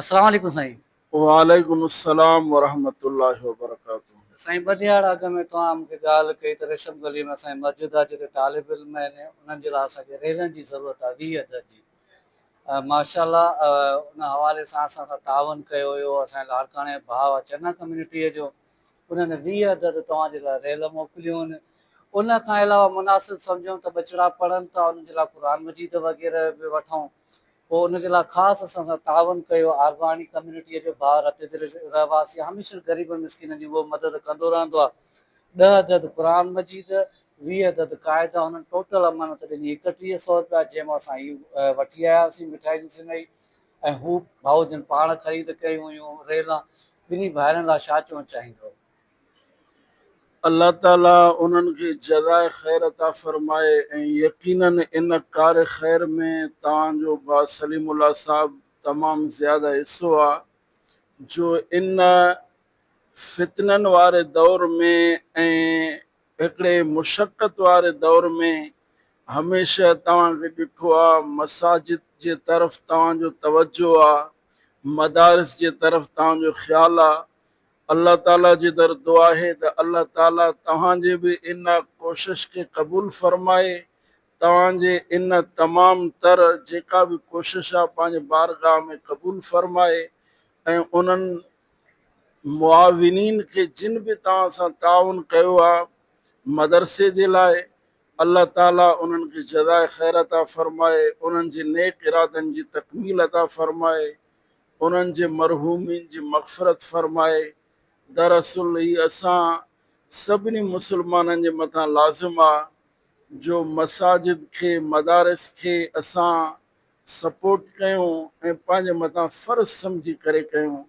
अस्सलाम वालेकुम साईं। वालेकुम अस्सलाम वरहमतुल्लाहि वबरकातुहू। साईं ॿ ॾींहं अॻु में तव्हां मूंखे ॻाल्हि कई त रेशम गली में असांजी मस्जिद आहे जिते तालिब इल्म आहिनि, उन्हनि जे लाइ असांखे रेलनि जी ज़रूरत आहे 20 अदद जी। माशाल्लाह उन हवाले सां असां सां तावन कयो हुयो असांजे लाड़काणे भाउ आहे चन्ना कम्यूनिटीअ जो, उन्हनि 20 अदद तव्हांजे लाइ रेल मोकिलियूं आहिनि। उन खां अलावा मुनासिब सम्झूं त बचिड़ा पढ़नि था, उन्हनि जे लाइ क़ुर मजीद वग़ैरह बि वठूं, पोइ उनजे लाइ ख़ासि असां सां तावन कयो। आरबाणी कम्यूनिटीअ जो भाउ रते दिलि रहवासी हमेशह ग़रीब मिसकिन जी उहो मदद कंदो रहंदो आहे। 10 अदद क़ुर मजीद, 20 अदद क़ाइदा, हुननि टोटल अमानत ॾिनी 3100 रुपया, जंहिंमां असां इहो वठी आयासीं मिठाई जी सिनई, ऐं हू भाउ जन पाण ख़रीद कयूं हुयूं रेलां। ॿिन्ही भाइरनि लाइ छा चवणु चाहींदो? अल्लाह ताला उन्हनि खे जज़ाए ख़ैर अता फ़रमाए ऐं यकीनन इन कार ख़ैर में तव्हांजो भाउ सलीमुल्लाह साहब तमामु ज़्यादा हिसो आहे, जो इन फितननि वारे दौर में ऐं हिकिड़े मुशक़त वारे दौर में हमेशह तव्हांखे ॾिठो आहे मसाजिद जे तरफ़ तव्हांजो तवजो आहे, मदारिस जे तरफ़ तव्हांजो ख़्यालु आहे। अल्लाह ताला जी दर दुआ आहे त अल्लाह ताला तव्हांजे बि इन कोशिश खे क़बूल फरमाए, तव्हांजे इन तमामु तर जेका बि कोशिश आहे पंहिंजे बारगाह में क़बूल फरमाए, ऐं उन्हनि मुआविनीन खे जिन बि तव्हां सां ताउन कयो आहे मदरसे जे लाइ, अल्लाह ताला उन्हनि खे जज़ाए ख़ैर अता फ़रमाए, उन्हनि जे नेक इरादनि जी तकमील अता फ़रमाए, उन्हनि जे मरहूमीन जी मग़फ़िरत फ़रमाए। दरअसल ही असां सभिनी मुस्लमाननि जे मथां लाज़िम आहे जो मसाजिद खे मदारिस खे असां सपोर्ट कयूं ऐं पंहिंजे मथां फ़र्ज़ सम्झी करे कयूं।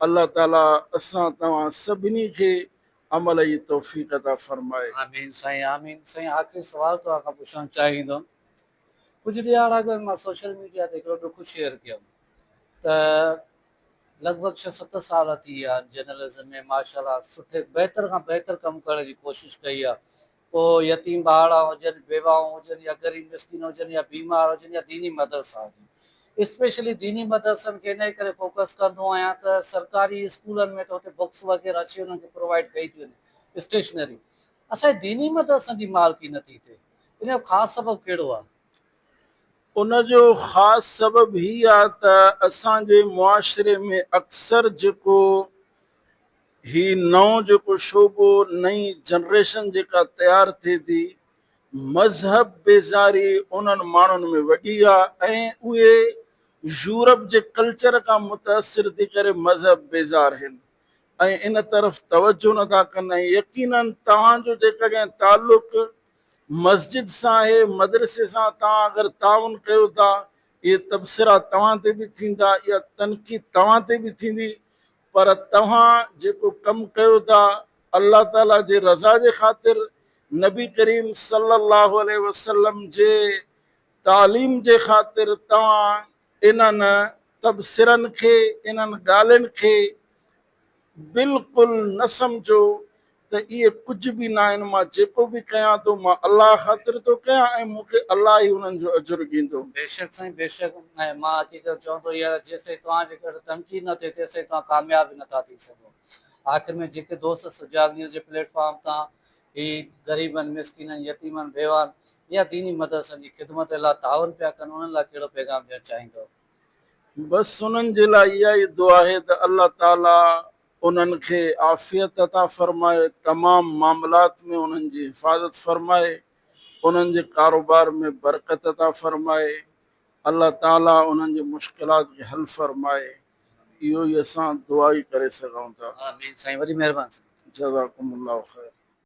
अल्लाह ताला असां तव्हां सभिनी खे अमल जी तौफ़ीक़ अता फ़रमाए। आमीन साईं, आमीन साईं। आख़िरी सवाल तव्हां खां पुछणु चाहींदुमि। कुझु ॾींहं अॻु मां सोशल मीडिया ते हिकिड़ो ॾुख शेयर कयुमि त लॻभॻि 6-7 साल थी विया जर्नलिज़म में माशाल्लाह सुठे बहितर खां बहितर कमु करण जी कोशिशि कई आहे। पोइ यतीम ॿार हुजनि, बेवाऊं हुजनि, या ग़रीब मिसकिन हुजनि, या बीमार हुजनि, या दीनी मदरसा हुजनि। स्पेशली दीनी मदरसनि खे इन करे फोकस कंदो आहियां त सरकारी स्कूलनि में त हुते बुक्स वग़ैरह अची उन्हनि खे प्रोवाइड कई थी वञे, स्टेशनरी। असांजे दीनी मदरसनि जी मालकी नथी थिए, इन जो ख़ासि सबबु कहिड़ो आहे? उनजो ख़ासि सबबु ही आहे त असांजे मुआशिरे में अक्सर जेको ही नओं जेको शोबो नई जनरेशन जेका तयारु थिए थी, मज़हब बेज़ारी उन्हनि माण्हुनि में वॾी आहे ऐं उहे यूरोप जे कल्चर खां मुतासिर थी करे मज़हब बेज़ार आहिनि ऐं इन तरफ़ तवजो नथा कनि। ऐं यकीनन तव्हांजो जेकॾहिं तालुक़ मस्जिद सां आहे, मदरसे सां तव्हां अगरि ताउन कयो था, इहे तबसरा तव्हां ते बि थींदा, इहा तनक़ीद तव्हां ते बि थींदी, पर तव्हां जेको कमु कयो था अल्लाह ताला जे रज़ा जे ख़ातिर, नबी करीम सल्लल्लाहु अलैहि वसल्लम जे तालीम जे ख़ातिर, तव्हां इन्हनि तबसरनि खे, इन्हनि ॻाल्हियुनि खे बिल्कुलु न सम्झो त इहे कुझु बि न आहिनि। मां जेको बि कयां थो मां अलाह ख़ातिर थो कयां ऐं मूंखे अलाह ई उन्हनि जो अजुर ॾींदो। बेशक साईं, बेशक। ऐं मां हक़ीक़त चवंदो इहा जेसिताईं तव्हांजे करे तनक़ीद न थिए तेसिताईं तव्हां कामयाब नथा थी सघो। आख़िर में जेके दोस्त सुजाग न्यूज़ जे प्लेटफॉर्म तां ही ग़रीबनि, मिसकिननि, यतीमनि, बेवान या दीनी मदरसनि जी ख़िदमत लाइ ताउन पिया कनि, उन्हनि लाइ कहिड़ो पैगाम ॾियणु चाहींदो? बसि उन्हनि जे लाइ इहा ई दुआ आहे त अल्लाह ताला उन्हनि खे आफ़ियत अता फ़रमाए, तमामु मामलात में उन्हनि जी हिफ़ाज़त फ़रमाए, उन्हनि जे कारोबार में बरकत अता फ़रमाए, अल्लाह ताला उन्हनि जे मुश्किलात खे हल फ़रमाए। इहो ई असां दुआ ई करे सघूं था। आमीन साईं, वॾी महिरबानी। जज़ाकुमुल्लाह ख़ैर।